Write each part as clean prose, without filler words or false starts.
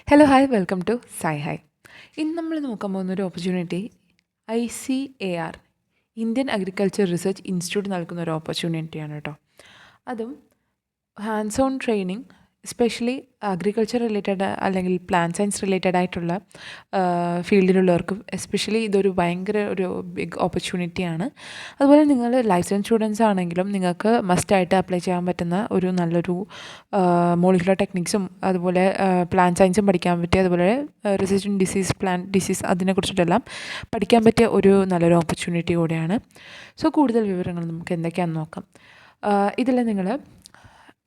Hello hi welcome to Sai hi. ഇന്ന് നമ്മൾ നോക്കാൻ പോകുന്ന ഒരു opportunity ICAR Indian agriculture research institute നൽകുന്ന ഒരു ഓപ്പർച്യൂണിറ്റിയാണ് കേട്ടോ. അതും hands on training, especially agriculture related അല്ലെങ്കിൽ പ്ലാന്റ് സയൻസ് റിലേറ്റഡ് ആയിട്ടുള്ള ഫീൽഡിലുള്ളവർക്കും എസ്പെഷ്യലി ഇതൊരു ഭയങ്കര ഒരു ബിഗ് ഓപ്പർച്യൂണിറ്റിയാണ്. അതുപോലെ നിങ്ങൾ ലൈസൻസ് സ്റ്റുഡൻസ് ആണെങ്കിലും നിങ്ങൾക്ക് മസ്റ്റായിട്ട് അപ്ലൈ ചെയ്യാൻ പറ്റുന്ന ഒരു നല്ലൊരു മോളിക്കുലർ ടെക്നിക്സും അതുപോലെ പ്ലാന്റ് സയൻസും പഠിക്കാൻ പറ്റിയ, അതുപോലെ റെസിസ്റ്റൻറ്റ് ഡിസീസ്, പ്ലാന്റ് ഡിസീസ് അതിനെക്കുറിച്ചിട്ടെല്ലാം പഠിക്കാൻ പറ്റിയ ഒരു നല്ലൊരു ഓപ്പർച്യൂണിറ്റി കൂടെയാണ്. സോ കൂടുതൽ വിവരങ്ങൾ നമുക്ക് എന്തൊക്കെയാണെന്ന് നോക്കാം. ഇതിൽ നിങ്ങൾ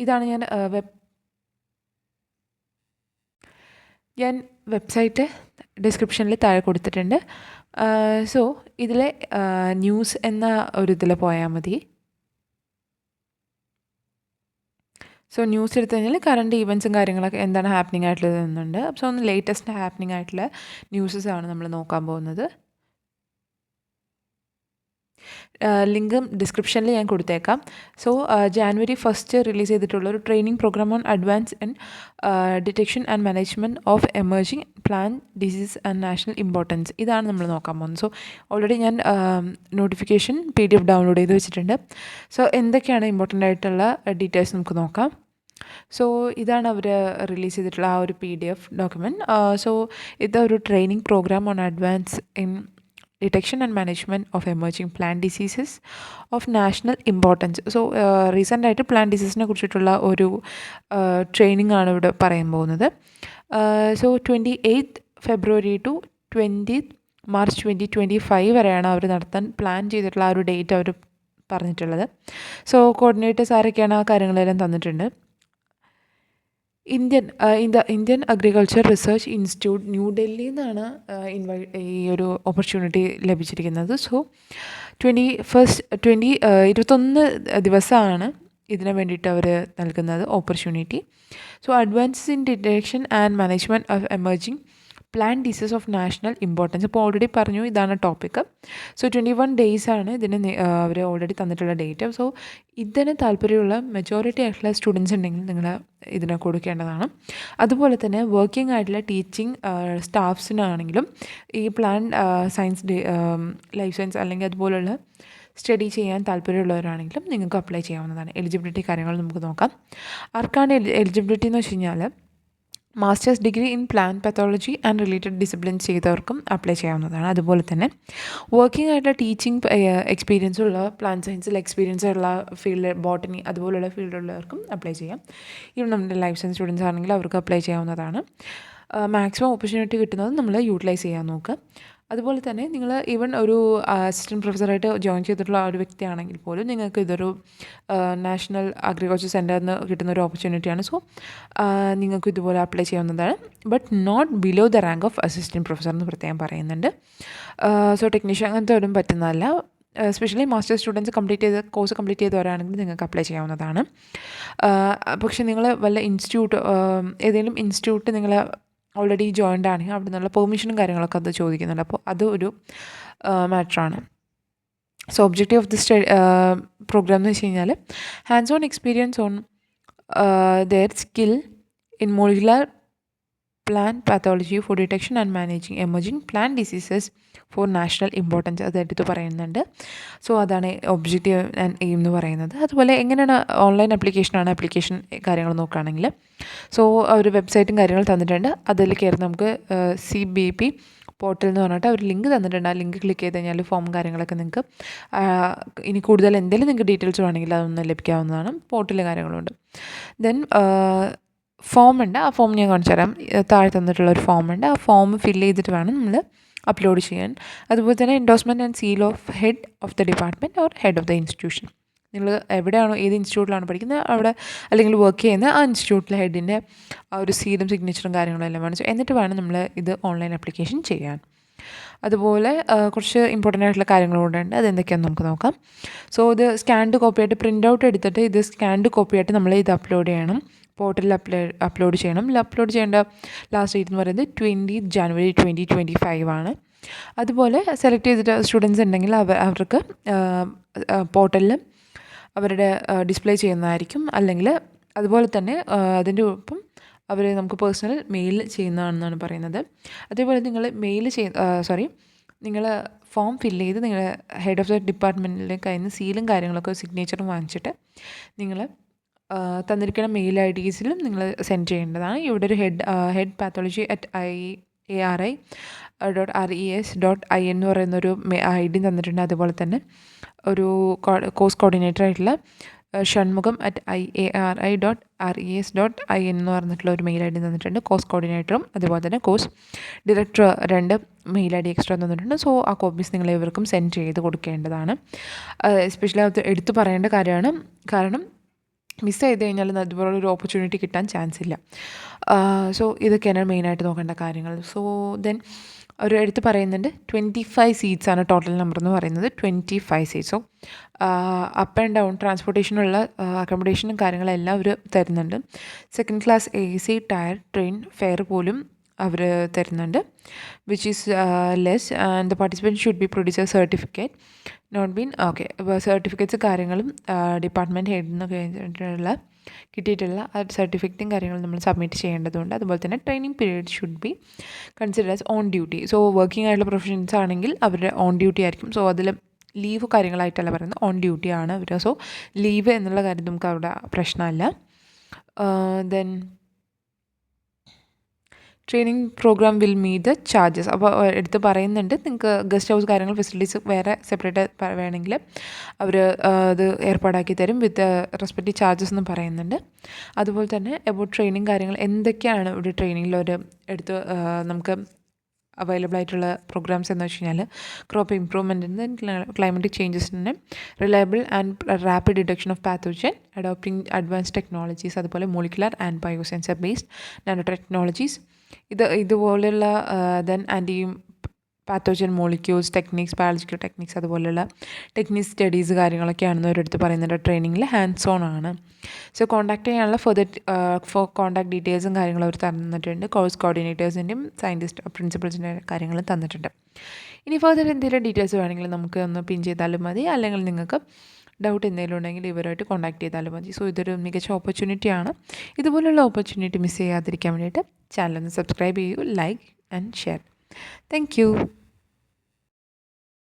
ഇതാണ് ഞാൻ വെബ്സൈറ്റ് ഡിസ്ക്രിപ്ഷനിൽ താഴെ കൊടുത്തിട്ടുണ്ട്. സോ ഇതിലെ ന്യൂസ് എന്ന ഒരു ഇതിൽ പോയാൽ മതി. സോ ന്യൂസ് എടുത്തു കഴിഞ്ഞാൽ കറണ്ട് ഈവൻറ്റ്സും കാര്യങ്ങളൊക്കെ എന്താണ് ഹാപ്പനിങ് ആയിട്ടുള്ളത് എന്നുണ്ട്. സോ ഒന്ന് ലേറ്റസ്റ്റ് ഹാപ്പനിങ് ആയിട്ടുള്ള ന്യൂസസ് ആണ് നമ്മൾ നോക്കാൻ പോകുന്നത്. ലിങ്കും ഡിസ്ക്രിപ്ഷനിൽ ഞാൻ കൊടുത്തേക്കാം. സോ January 1 റിലീസ് ചെയ്തിട്ടുള്ള ഒരു training program on advance in detection and management of emerging plant disease and national importance, ഇതാണ് നമ്മൾ നോക്കാൻ പോകുന്നത്. സോ ഓൾറെഡി ഞാൻ നോട്ടിഫിക്കേഷൻ PDF ഡൗൺലോഡ് ചെയ്ത് വെച്ചിട്ടുണ്ട്. സോ എന്തൊക്കെയാണ് ഇമ്പോർട്ടൻ്റ് ആയിട്ടുള്ള ഡീറ്റെയിൽസ് നമുക്ക് നോക്കാം. സോ ഇതാണ് അവർ റിലീസ് ചെയ്തിട്ടുള്ള ആ ഒരു PDF ഡോക്യുമെൻറ്റ്. സോ ഇതൊരു training program on advance in detection and management of emerging plant diseases of national importance. So റീസെൻ്റായിട്ട് പ്ലാന്റ് ഡിസീസിനെ കുറിച്ചിട്ടുള്ള ഒരു ട്രെയിനിങ് ആണ് ഇവിടെ പറയാൻ പോകുന്നത്. So 28th February to 20th March 2025 വരെയാണ് അവർ നടത്താൻ പ്ലാൻ ചെയ്തിട്ടുള്ള ആ ഒരു ഡേറ്റ് അവർ പറഞ്ഞിട്ടുള്ളത്. സോ കോർഡിനേറ്റേഴ്സ് ആരൊക്കെയാണ് ആ കാര്യങ്ങളെല്ലാം തന്നിട്ടുണ്ട്. ഇന്ത്യൻ അഗ്രികൾച്ചർ റിസർച്ച് ഇൻസ്റ്റിറ്റ്യൂട്ട് ന്യൂഡൽഹിയിൽ നിന്നാണ് ഈ ഒരു ഓപ്പർച്യൂണിറ്റി ലഭിച്ചിരിക്കുന്നത്. സോ 21 ദിവസമാണ് ഇതിന് വേണ്ടിയിട്ട് അവർ നൽകുന്നത് opportunity. So advances in detection and management of emerging plant disease of national importance. ഇപ്പോൾ ഓൾറെഡി പറഞ്ഞു ഇതാണ് ടോപ്പിക്ക്. സോ 21 days ആണ് ഇതിന് അവർ ഓൾറെഡി തന്നിട്ടുള്ള ഡേറ്റ്. സോ ഇതിന് താല്പര്യമുള്ള മെജോറിറ്റി ആയിട്ടുള്ള സ്റ്റുഡൻസ് ഉണ്ടെങ്കിൽ നിങ്ങൾ ഇതിനെ കൊടുക്കേണ്ടതാണ്. അതുപോലെ തന്നെ വർക്കിംഗ് ആയിട്ടുള്ള ടീച്ചിങ് സ്റ്റാഫ്സിനാണെങ്കിലും ഈ പ്ലാന്റ് സയൻസ് ലൈഫ് സയൻസ് അല്ലെങ്കിൽ അതുപോലുള്ള സ്റ്റഡി ചെയ്യാൻ താല്പര്യമുള്ളവരാണെങ്കിലും നിങ്ങൾക്ക് അപ്ലൈ ചെയ്യാവുന്നതാണ്. എലിജിബിലിറ്റി കാര്യങ്ങൾ നമുക്ക് നോക്കാം. ആർക്കാണ് എലിജിബിലിറ്റി എന്ന് വെച്ച് കഴിഞ്ഞാൽ masters degree in plant pathology and related disciplines ചെയ്തവർക്കും അപ്ലൈ ചെയ്യാവുന്നതാണ്. അതുപോലെ തന്നെ വർക്കിംഗ് ആയിട്ടുള്ള ടീച്ചിങ് എക്സ്പീരിയൻസ് ഉള്ള പ്ലാന്റ് സയൻസിൽ എക്സ്പീരിയൻസ് ഉള്ള ഫീൽഡ്, ബോട്ടണി അതുപോലുള്ള ഫീൽഡുള്ളവർക്കും അപ്ലൈ ചെയ്യാം. ഇവിടെ നമ്മുടെ ലൈഫ് സയൻസ് സ്റ്റുഡൻസ് ആണെങ്കിൽ അവർക്ക് അപ്ലൈ ചെയ്യാവുന്നതാണ്. മാക്സിമം ഓപ്പർച്യൂണിറ്റി കിട്ടുന്നത് നമ്മൾ യൂട്ടിലൈസ് ചെയ്യാൻ നോക്കുക. അതുപോലെ തന്നെ നിങ്ങൾ ഈവൻ ഒരു അസിസ്റ്റൻറ്റ് പ്രൊഫസറായിട്ട് ജോയിൻ ചെയ്തിട്ടുള്ള ഒരു വ്യക്തിയാണെങ്കിൽ പോലും നിങ്ങൾക്ക് ഇതൊരു നാഷണൽ അഗ്രികൾച്ചർ സെൻറ്ററിൽ നിന്ന് കിട്ടുന്ന ഒരു ഓപ്പർച്യൂണിറ്റിയാണ്. സോ നിങ്ങൾക്ക് ഇതുപോലെ അപ്ലൈ ചെയ്യാവുന്നതാണ്. But not below the rank of assistant professor എന്ന് പ്രത്യേകം പറയുന്നുണ്ട്. സോ ടെക്നീഷ്യൻ അങ്ങനത്തെ ഒന്നും പറ്റുന്നതല്ല. Especially masters students course complete ചെയ്തവരാണെങ്കിൽ നിങ്ങൾക്ക് അപ്ലൈ ചെയ്യാവുന്നതാണ്. പക്ഷേ നിങ്ങൾ വല്ല ഏതെങ്കിലും ഇൻസ്റ്റിറ്റ്യൂട്ട് നിങ്ങൾ ഓൾറെഡി ജോയിൻഡ് ആണെങ്കിൽ അവിടെ നിന്നുള്ള പെർമിഷനും കാര്യങ്ങളൊക്കെ അത് ചോദിക്കുന്നുണ്ട്. അപ്പോൾ അത് ഒരു മാറ്ററാണ്. So objective of the program എന്ന് വെച്ച് കഴിഞ്ഞാൽ hands on experience on their skill in molecular plant pathology for detection and managing emerging plant diseases for national importance അതെടുത്ത് പറയുന്നുണ്ട്. സോ അതാണ് ഒബ്ജക്റ്റീവ് ആൻഡ് എയിം എന്ന് പറയുന്നത്. അതുപോലെ എങ്ങനെയാണ് ഓൺലൈൻ ആപ്ലിക്കേഷൻ കാര്യങ്ങൾ നോക്കുകയാണെങ്കിൽ സോ ഒരു വെബ്സൈറ്റും കാര്യങ്ങൾ തന്നിട്ടുണ്ട്. അതിൽ കയറി നമുക്ക് CBP പോർട്ടൽ എന്ന് പറഞ്ഞിട്ട് ഒരു ലിങ്ക് തന്നിട്ടുണ്ട്. ആ ലിങ്ക് ക്ലിക്ക് ചെയ്ത് കഴിഞ്ഞാൽ ഫോമും കാര്യങ്ങളൊക്കെ നിങ്ങൾക്ക് ഇനി കൂടുതൽ എന്തെങ്കിലും നിങ്ങൾക്ക് ഡീറ്റെയിൽസ് വേണമെങ്കിൽ അതൊന്ന് ലഭിക്കാവുന്നതാണ്. പോർട്ടലും കാര്യങ്ങളുണ്ട്. ദെൻ ഫോമുണ്ട്. ആ ഫോം ഞാൻ കാണിച്ചു തരാം. താഴെ തന്നിട്ടുള്ള ഒരു ഫോമുണ്ട്. ആ ഫോം ഫില്ല് ചെയ്തിട്ട് വേണം നമ്മൾ അപ്ലോഡ് ചെയ്യാൻ. അതുപോലെ തന്നെ endorsement and seal of head of the department or head of the institution. നിങ്ങൾ എവിടെയാണോ ഏത് ഇൻസ്റ്റിറ്റ്യൂട്ടിലാണ് പഠിക്കുന്നത് അവിടെ അല്ലെങ്കിൽ വർക്ക് ചെയ്യുന്ന ആ ഇൻസ്റ്റിറ്റ്യൂട്ടിലെ ഹെഡിൻ്റെ ആ ഒരു സീലും സിഗ്നേച്ചറും കാര്യങ്ങളും എല്ലാം വേണം. എന്നിട്ട് വേണം നമ്മൾ ഇത് ഓൺലൈൻ ആപ്ലിക്കേഷൻ ചെയ്യാൻ. അതുപോലെ കുറച്ച് ഇമ്പോർട്ടൻ്റ് ആയിട്ടുള്ള കാര്യങ്ങളും കൂടെ ഉണ്ട്. അതെന്തൊക്കെയാണെന്ന് നമുക്ക് നോക്കാം. സോ ഇത് സ്കാൻഡ് കോപ്പിയായിട്ട് പ്രിൻ്റ് ഔട്ട് എടുത്തിട്ട് ഇത് സ്കാൻഡ് കോപ്പിയായിട്ട് നമ്മൾ ഇത് അപ്ലോഡ് ചെയ്യണം. പോർട്ടലിൽ അപ്ലോഡ് ചെയ്യണം. അപ്ലോഡ് ചെയ്യേണ്ട ലാസ്റ്റ് ഡേറ്റ് എന്ന് പറയുന്നത് 20th January 2025 ആണ്. അതുപോലെ സെലക്ട് ചെയ്തിട്ട് സ്റ്റുഡൻസ് ഉണ്ടെങ്കിൽ അവർക്ക് പോർട്ടലിൽ അവരുടെ ഡിസ്പ്ലേ ചെയ്യുന്നതായിരിക്കും. അല്ലെങ്കിൽ അതുപോലെ തന്നെ അതിൻ്റെ ഒപ്പം അവർ നമുക്ക് പേഴ്സണൽ മെയിൽ ചെയ്യുന്നതാണെന്നാണ് പറയുന്നത്. അതേപോലെ നിങ്ങൾ നിങ്ങൾ ഫോം ഫില്ല് ചെയ്ത് നിങ്ങൾ ഹെഡ് ഓഫ് ദ ഡിപ്പാർട്ട്മെൻറ്റിൻ്റെ കയ്യിൽ നിന്ന് സീലും കാര്യങ്ങളൊക്കെ സിഗ്നേച്ചറും വാങ്ങിച്ചിട്ട് നിങ്ങൾ തന്നിരിക്കുന്ന മെയിൽ IDസിലും നിങ്ങൾ സെൻഡ് ചെയ്യേണ്ടതാണ്. ഇവിടെ ഒരു ഹെഡ് pathology@IARI.RES.IN എന്ന് പറയുന്നൊരു ID തന്നിട്ടുണ്ട്. അതുപോലെ തന്നെ ഒരു കോഴ്സ് കോർഡിനേറ്ററായിട്ടുള്ള ഷൺമുഖം@IARI.RES.IN എന്ന് പറഞ്ഞിട്ടുള്ള ഒരു മെയിൽ ID തന്നിട്ടുണ്ട്. കോഴ്സ് കോർഡിനേറ്ററും അതുപോലെ തന്നെ course director 2 mail ID extra തന്നിട്ടുണ്ട്. സോ ആ കോപ്പീസ് നിങ്ങൾ ഇവർക്കും സെൻഡ് ചെയ്ത് കൊടുക്കേണ്ടതാണ്. എസ്പെഷ്യലി അത് എടുത്തു പറയേണ്ട കാര്യമാണ്. കാരണം മിസ് ചെയ്ത് കഴിഞ്ഞാൽ അതുപോലൊരു ഓപ്പർച്യൂണിറ്റി കിട്ടാൻ ചാൻസ് ഇല്ല. സോ ഇതൊക്കെയാണ് മെയിനായിട്ട് നോക്കേണ്ട കാര്യങ്ങൾ. സോ ദെൻ ഒരു എടുത്ത് പറയുന്നുണ്ട് 25 സീറ്റ്സാണ് ടോട്ടൽ നമ്പർ എന്ന് പറയുന്നത്. 25 seats. So up and down ട്രാൻസ്പോർട്ടേഷനുള്ള അക്കോമഡേഷനും കാര്യങ്ങളെല്ലാം അവർ തരുന്നുണ്ട്. Second class AC tier train fare പോലും അവർ തരുന്നുണ്ട്, which is less. And the participant should be produce a certificate not been certificates കാര്യങ്ങളും ഡിപ്പാർട്ട്മെൻറ്റ് ഹെഡിന് കിട്ടിയിട്ടുള്ള ആ സർട്ടിഫിക്കറ്റും കാര്യങ്ങളും നമ്മൾ സബ്മിറ്റ് ചെയ്യേണ്ടതുണ്ട്. അതുപോലെ തന്നെ training period should be consider as on duty. So working ആയിട്ടുള്ള പ്രൊഫഷൻസ് ആണെങ്കിൽ അവരുടെ ഓൺ ഡ്യൂട്ടി ആയിരിക്കും. സോ അതിൽ ലീവ് കാര്യങ്ങളായിട്ടല്ല പറയുന്നത്, ഓൺ ഡ്യൂട്ടി ആണ് അവർ. സോ ലീവ് എന്നുള്ള കാര്യം നമുക്ക് അവിടെ പ്രശ്നമല്ല. Then training program will meet the charges. അപ്പോൾ എടുത്ത് പറയുന്നുണ്ട്, നിങ്ങൾക്ക് ഗസ്റ്റ് ഹൗസ് കാര്യങ്ങൾ ഫെസിലിറ്റീസ് വേറെ സെപ്പറേറ്റ് വേണമെങ്കിൽ അവർ അത് ഏർപ്പാടാക്കി തരും വിത്ത് റെസ്പെക്റ്റീവ് ചാർജസ് എന്ന് പറയുന്നുണ്ട്. അതുപോലെ തന്നെ അബൌട്ട് ട്രെയിനിങ് കാര്യങ്ങൾ എന്തൊക്കെയാണ് ഇവിടെ ട്രെയിനിങ്ങിൽ ഒരു എടുത്ത് നമുക്ക് അവൈലബിൾ ആയിട്ടുള്ള പ്രോഗ്രാംസ് എന്ന് വെച്ച് കഴിഞ്ഞാൽ ക്രോപ്പ് ഇംപ്രൂവ്മെൻറ്റിന്, ക്ലൈമറ്റിക് ചേഞ്ചസിന്, reliable and rapid detection of pathogen, adopting advance technologies, അതുപോലെ molecular and biosensor based nano technologies, ഇതുപോലെയുള്ള then anti pathogen molecules techniques, biological techniques, അതുപോലെയുള്ള ടെക്നിക് സ്റ്റഡീസ് കാര്യങ്ങളൊക്കെയാണെന്ന് അവരെടുത്ത് പറയുന്നുണ്ട്. ട്രെയിനിങ്ങിൽ ഹാൻഡ്സ് ഓൺ ആണ്. സോ കോൺടാക്ട് ചെയ്യാനുള്ള കോൺടാക്ട് ഡീറ്റെയിൽസും കാര്യങ്ങളും അവർ തന്നിട്ടുണ്ട്. കോഴ്സ് കോർഡിനേറ്റേഴ്സിൻ്റെയും സയൻറ്റിസ്റ്റ് പ്രിൻസിപ്പൾസിൻ്റെ കാര്യങ്ങളും തന്നിട്ടുണ്ട്. ഇനി ഫർദർ എന്തെങ്കിലും ഡീറ്റെയിൽസ് വേണമെങ്കിൽ നമുക്ക് ഒന്ന് പിൻ ചെയ്താലും മതി, അല്ലെങ്കിൽ നിങ്ങൾക്ക് ഡൗട്ട് എന്തെങ്കിലും ഉണ്ടെങ്കിൽ ഇവരുമായിട്ട് കോൺടാക്ട് ചെയ്താലും മതി. സോ ഇതൊരു മികച്ച ഓപ്പർച്യൂണിറ്റിയാണ്. ഇതുപോലുള്ള ഓപ്പർച്യൂണിറ്റി മിസ് ചെയ്യാതിരിക്കാൻ വേണ്ടിയിട്ട് ചാനൽ ഒന്ന് സബ്സ്ക്രൈബ് ചെയ്യൂ, like and share. Thank you.